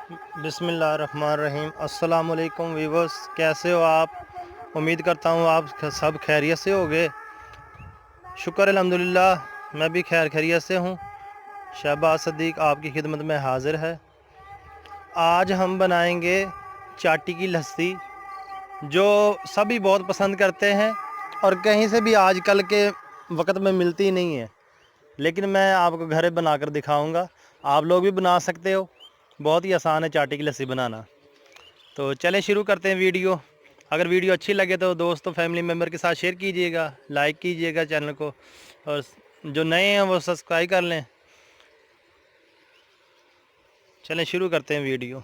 बिस्मिल्लाहिर्रहमानिर्रहीम। अस्सलाम वालेकुम वीवर्स, कैसे हो आप? उम्मीद करता हूँ आप सब खैरियत से होगे। शुक्र अल्हम्दुलिल्लाह, मैं भी खैरियत से हूँ। शहबाज सिद्दीक आपकी खिदमत में हाज़िर है। आज हम बनाएंगे चाटी की लस्सी, जो सभी बहुत पसंद करते हैं और कहीं से भी आजकल के वक्त में मिलती नहीं है, लेकिन मैं आपको घर बनाकर दिखाऊंगा। आप लोग भी बना सकते हो, बहुत ही आसान है चाटी की लस्सी बनाना। तो चलें शुरू करते हैं वीडियो। अगर वीडियो अच्छी लगे तो दोस्तों फैमिली मेम्बर के साथ शेयर कीजिएगा, लाइक कीजिएगा चैनल को, और जो नए हैं वो सब्सक्राइब कर लें। चलें शुरू करते हैं वीडियो।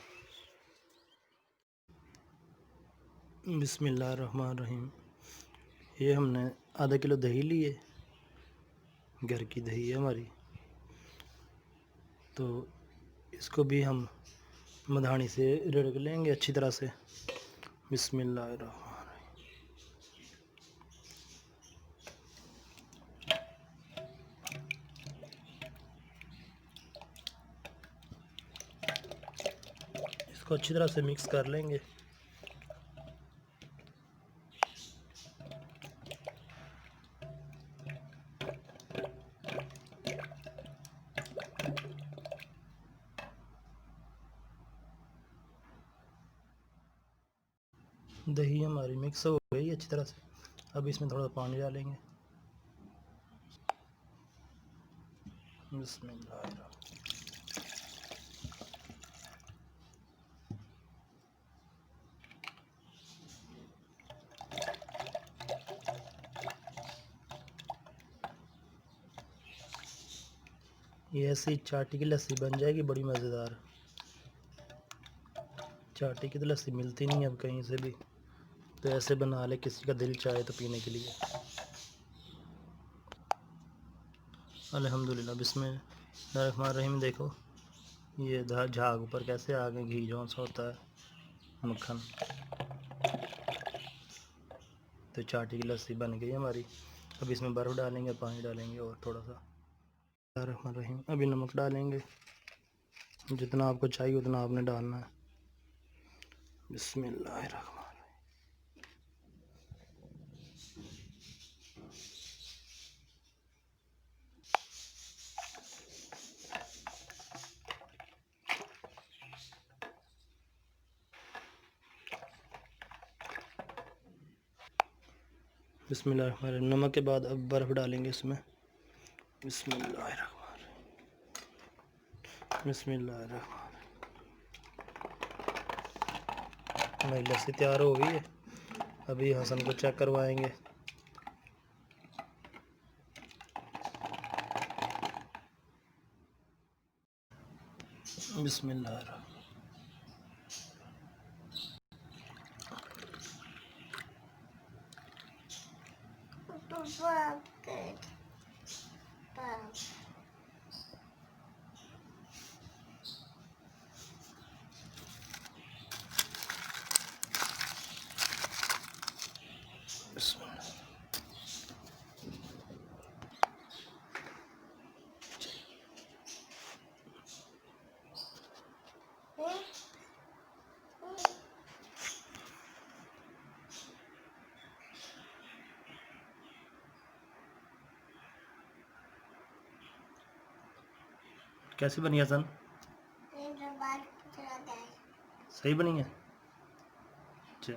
बिस्मिल्लाहिर्रहमानिर्रहीम। ये हमने आधा किलो दही ली है, घर की दही है हमारी। तो इसको भी हम मधानी से रिड़क लेंगे अच्छी तरह से। बिस्मिल्लाहिर्रहमानिर्रहीम। इसको अच्छी तरह से मिक्स कर लेंगे। दही हमारी मिक्स हो गई अच्छी तरह से। अब इसमें थोड़ा पानी डालेंगे। बिस्मिल्लाह। ये ऐसी चाटी की लस्सी बन जाएगी, बड़ी मज़ेदार। चाटी की तो लस्सी मिलती नहीं अब कहीं से भी, तो ऐसे बना ले किसी का दिल चाहे तो पीने के लिए। अल्हम्दुलिल्लाह। बिस्मिल्लाहिर्रहमानिर्रहीम। देखो ये झाग ऊपर कैसे आ गए, घी जौन सा होता है, मक्खन। तो चाटी की लस्सी बन गई हमारी। अब इसमें बर्फ़ डालेंगे, पानी डालेंगे और थोड़ा सा। रहीम। अभी नमक डालेंगे, जितना आपको चाहिए उतना आपने डालना है। बिस्मिल्लाहिर्रहमानिर्रहीम। बिस्मिल्लाहिर्रहमानिर्रहीम। नमक के बाद अब बर्फ़ डालेंगे इसमें। बिस्मिल्लाहिर्रहमानिर्रहीम। बिस्मिल्लाहिर्रहमानिर्रहीम। हमारी लस्सी तैयार हो गई है। अभी हसन को चेक करवाएंगे। बिस्मिल्लाहिर्रहमानिर्रहीम। कैसी बनी हसन? सही बनी है। अच्छा।